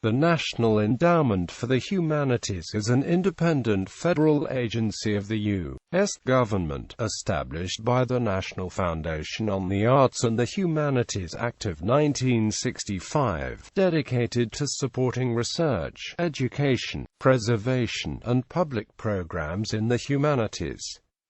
The National Endowment for the Humanities is an independent federal agency of the U.S. government, established by the National Foundation on the Arts and the Humanities Act of 1965, dedicated to supporting research, education, preservation, and public programs in the humanities.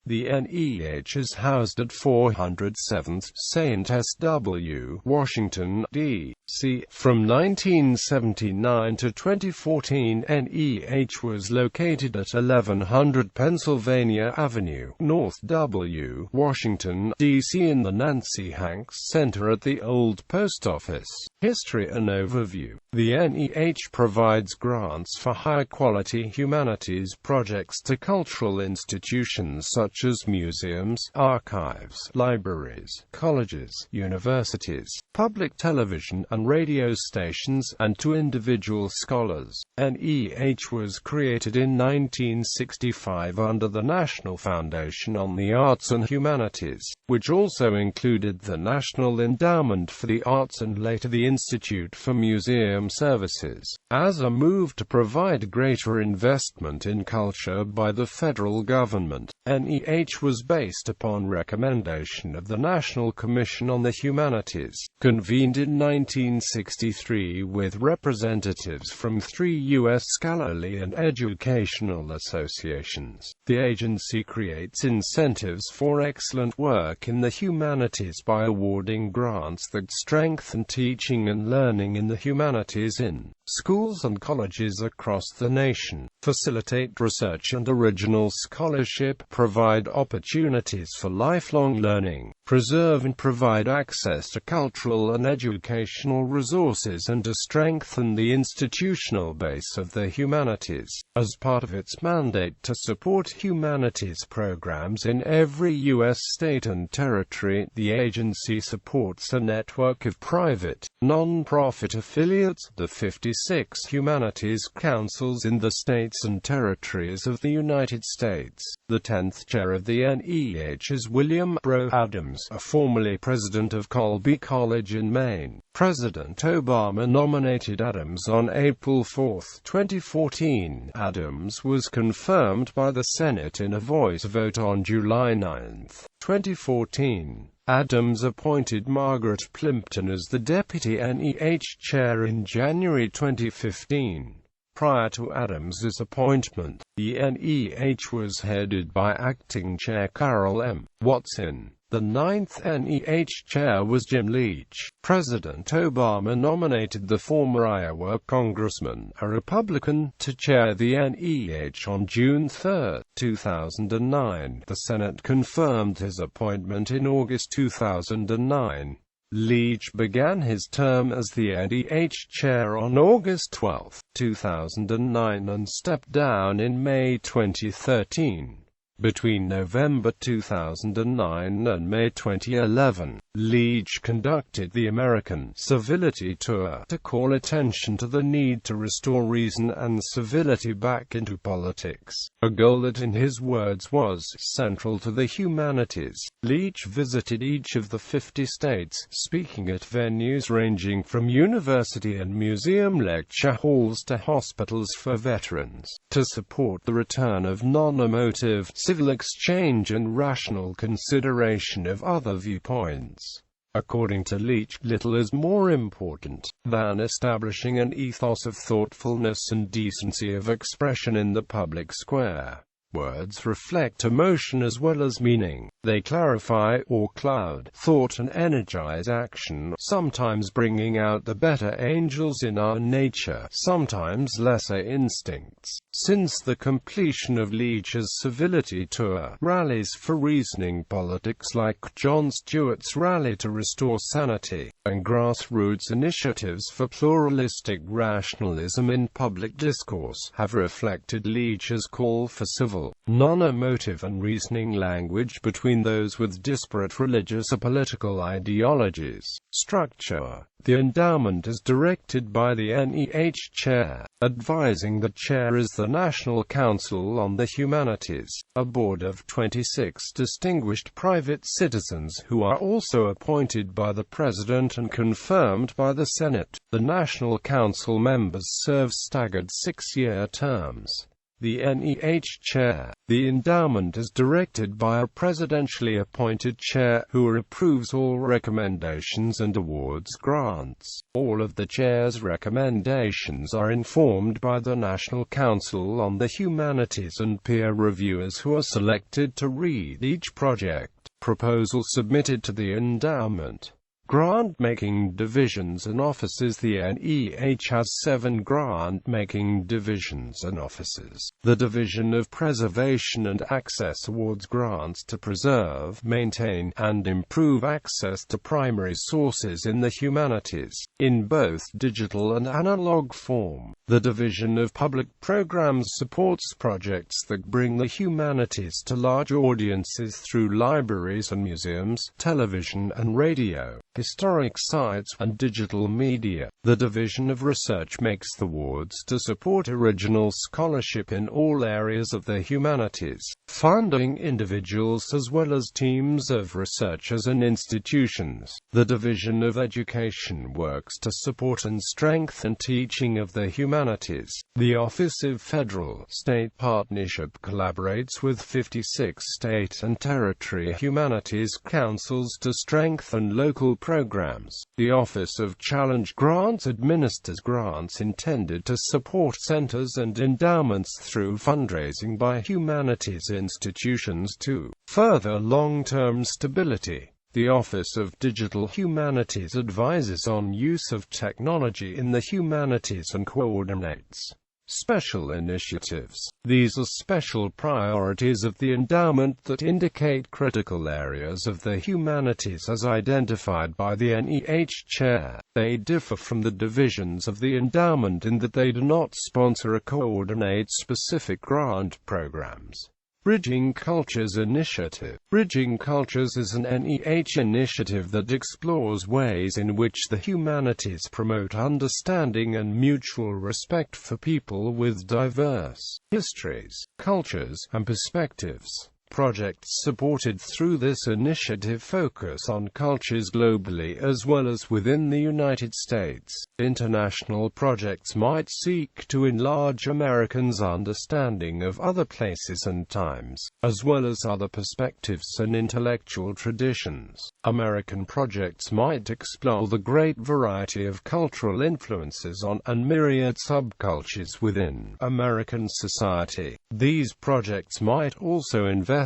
The NEH is housed at 407th St. S.W., Washington, D.C. From 1979 to 2014, NEH was located at 1100 Pennsylvania Avenue, North W, Washington, D.C. in the Nancy Hanks Center at the Old Post Office. History and overview. The NEH provides grants for high-quality humanities projects to cultural institutions such as museums, archives, libraries, colleges, universities, public television and radio stations, and to individual scholars. NEH was created in 1965 under the National Foundation on the Arts and Humanities, which also included the National Endowment for the Arts and later the Institute for Museum Services, as a move to provide greater investment in culture by the federal government. NEH was based upon recommendation of the National Commission on the Humanities, convened in 1963 with representatives from 3 U.S. scholarly and educational associations. The agency creates incentives for excellent work in the humanities by awarding grants that strengthen teaching and learning in the humanities in schools and colleges across the nation, facilitate research and original scholarship, provide opportunities for lifelong learning, preserve and provide access to cultural and educational resources, and to strengthen the institutional base of the humanities. As part of its mandate to support humanities programs in every U.S. state and territory, the agency supports a network of private, non-profit affiliates, the 56 Humanities Councils in the states and territories of the United States. The 10th chair of the NEH is William Bro Adams, formerly president of Colby College in Maine. President Obama nominated Adams on April 4, 2014. Adams was confirmed by the Senate in a voice vote on July 9, 2014. Adams appointed Margaret Plimpton as the deputy NEH chair in January 2015. Prior to Adams's appointment, the NEH was headed by acting chair Carol M. Watson. The 9th NEH chair was Jim Leach. President Obama nominated the former Iowa congressman, a Republican, to chair the NEH on June 3, 2009. The Senate confirmed his appointment in August 2009. Leach began his term as the NEH chair on August 12, 2009 and stepped down in May 2013. Between November 2009 and May 2011, Leach conducted the American Civility Tour to call attention to the need to restore reason and civility back into politics, a goal that in his words was central to the humanities. Leach visited each of the 50 states, speaking at venues ranging from university and museum lecture halls to hospitals for veterans, to support the return of non-emotive civil exchange and rational consideration of other viewpoints. According to Leach, little is more important than establishing an ethos of thoughtfulness and decency of expression in the public square. Words reflect emotion as well as meaning. They clarify or cloud thought and energize action, sometimes bringing out the better angels in our nature, sometimes lesser instincts. Since the completion of Leach's Civility Tour, rallies for reasoning politics like Jon Stewart's Rally to Restore Sanity, and grassroots initiatives for pluralistic rationalism in public discourse have reflected Leach's call for civil, non-emotive and reasoning language between those with disparate religious or political ideologies. Structure. The endowment is directed by the NEH Chair. Advising the Chair is the National Council on the Humanities, a board of 26 distinguished private citizens who are also appointed by the President and confirmed by the Senate. The National Council members serve staggered 6-year terms. The NEH Chair. The endowment is directed by a presidentially appointed chair, who approves all recommendations and awards grants. All of the chair's recommendations are informed by the National Council on the Humanities and peer reviewers who are selected to read each project proposal submitted to the endowment. Grant-making divisions and offices. The NEH has 7 grant-making divisions and offices. The Division of Preservation and Access awards grants to preserve, maintain, and improve access to primary sources in the humanities, in both digital and analog form. The Division of Public Programs supports projects that bring the humanities to large audiences through libraries and museums, television and radio, historic sites, and digital media. The Division of Research makes the awards to support original scholarship in all areas of the humanities, funding individuals as well as teams of researchers and institutions. The Division of Education works to support and strengthen teaching of the humanities. The Office of Federal-State Partnership collaborates with 56 state and territory humanities councils to strengthen local programs. The Office of Challenge Grants administers grants intended to support centers and endowments through fundraising by humanities institutions to further long-term stability. The Office of Digital Humanities advises on use of technology in the humanities and coordinates special initiatives. These are special priorities of the endowment that indicate critical areas of the humanities as identified by the NEH Chair. They differ from the divisions of the endowment in that they do not sponsor or coordinate specific grant programs. Bridging Cultures Initiative. Bridging Cultures is an NEH initiative that explores ways in which the humanities promote understanding and mutual respect for people with diverse histories, cultures, and perspectives. Projects supported through this initiative focus on cultures globally as well as within the United States. International projects might seek to enlarge Americans' understanding of other places and times, as well as other perspectives and intellectual traditions. American projects might explore the great variety of cultural influences on and myriad subcultures within American society. These projects might also investigate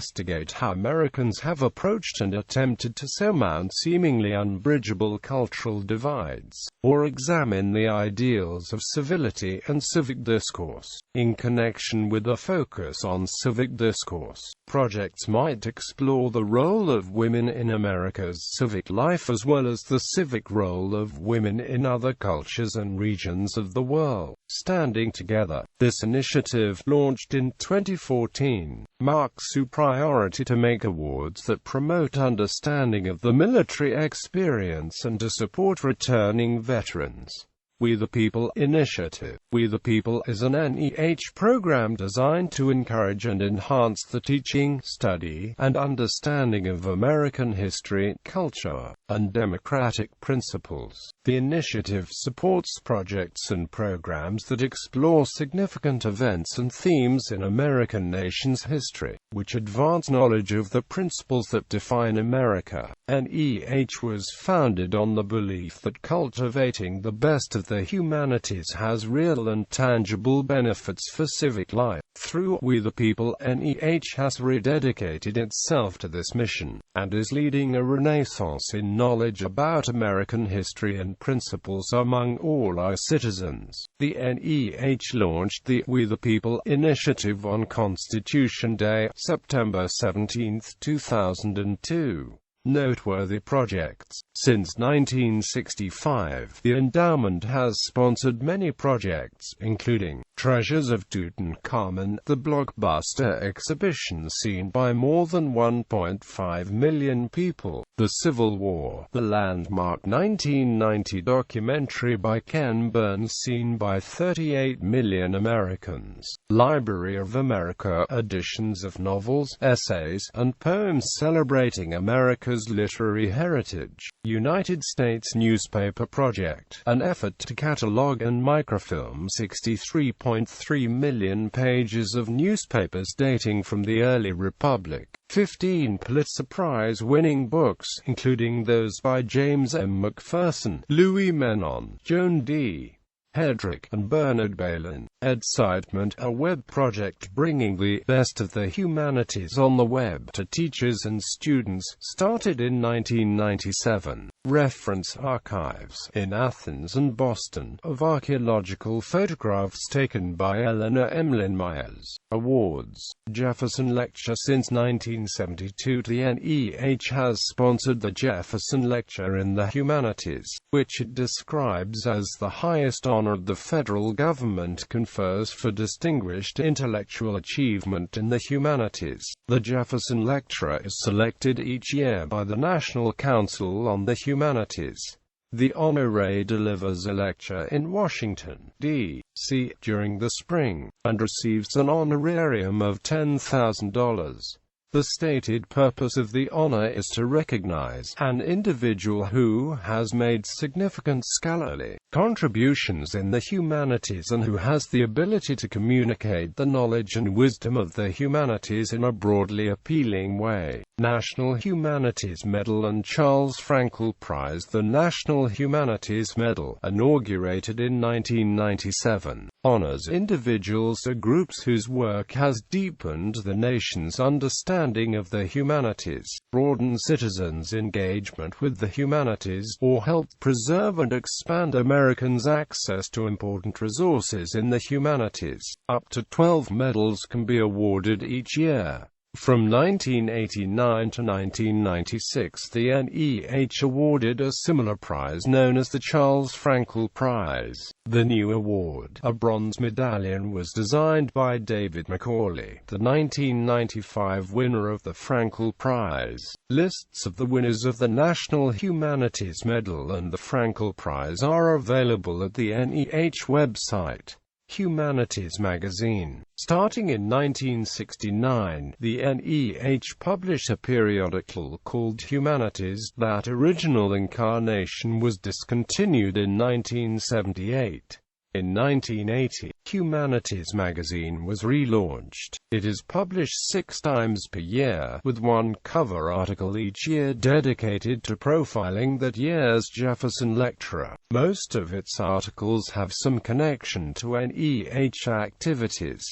how Americans have approached and attempted to surmount seemingly unbridgeable cultural divides, or examine the ideals of civility and civic discourse. In connection with a focus on civic discourse, projects might explore the role of women in America's civic life as well as the civic role of women in other cultures and regions of the world. Standing Together. This initiative, launched in 2014, marks a priority to make awards that promote understanding of the military experience and to support returning veterans. We the People Initiative. We the People is an NEH program designed to encourage and enhance the teaching, study, and understanding of American history, culture, and democratic principles. The initiative supports projects and programs that explore significant events and themes in American nation's history, which advance knowledge of the principles that define America. NEH was founded on the belief that cultivating the best of the humanities has real and tangible benefits for civic life. Through We the People, NEH has rededicated itself to this mission, and is leading a renaissance in knowledge about American history and principles among all our citizens. The NEH launched the We the People initiative on Constitution Day, September 17, 2002. Noteworthy Projects. Since 1965, the endowment has sponsored many projects, including Treasures of Tutankhamun, the blockbuster exhibition seen by more than 1.5 million people. The Civil War, the landmark 1990 documentary by Ken Burns seen by 38 million Americans. Library of America, editions of novels, essays, and poems celebrating America's literary heritage. United States Newspaper Project, an effort to catalog and microfilm 63.3 million pages of newspapers dating from the early Republic. 15 Pulitzer Prize-winning books, including those by James M. McPherson, Louis Menon, Joan D. Hedrick, and Bernard Bailyn. Edcitement, a web project bringing the best of the humanities on the web to teachers and students, started in 1997. Reference archives, in Athens and Boston, of archaeological photographs taken by Eleanor Emlyn Myers. Awards. Jefferson Lecture. Since 1972 the NEH has sponsored the Jefferson Lecture in the Humanities, which it describes as the highest honor the federal government confers for distinguished intellectual achievement in the humanities. The Jefferson Lecturer is selected each year by the National Council on the Humanities. The honoree delivers a lecture in Washington, D.C. during the spring, and receives an honorarium of $10,000. The stated purpose of the honor is to recognize an individual who has made significant scholarly contributions in the humanities and who has the ability to communicate the knowledge and wisdom of the humanities in a broadly appealing way. National Humanities Medal and Charles Frankel Prize. The National Humanities Medal, inaugurated in 1997, honors individuals or groups whose work has deepened the nation's understanding of the humanities, broadened citizens' engagement with the humanities, or helped preserve and expand Americans' access to important resources in the humanities. Up to 12 medals can be awarded each year. From 1989 to 1996 the NEH awarded a similar prize known as the Charles Frankel Prize. The new award, a bronze medallion, was designed by David Macaulay, the 1995 winner of the Frankel Prize. Lists of the winners of the National Humanities Medal and the Frankel Prize are available at the NEH website. Humanities Magazine. Starting in 1969, the NEH published a periodical called Humanities. That original incarnation was discontinued in 1978. In 1980, Humanities Magazine was relaunched. It is published 6 times per year, with one cover article each year dedicated to profiling that year's Jefferson lecturer. Most of its articles have some connection to NEH activities.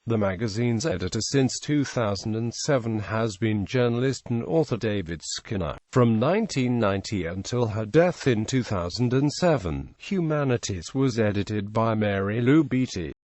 The magazine's editor since 2007 has been journalist and author David Skinner. From 1990 until her death in 2007, Humanities was edited by Mary Lou Beatty.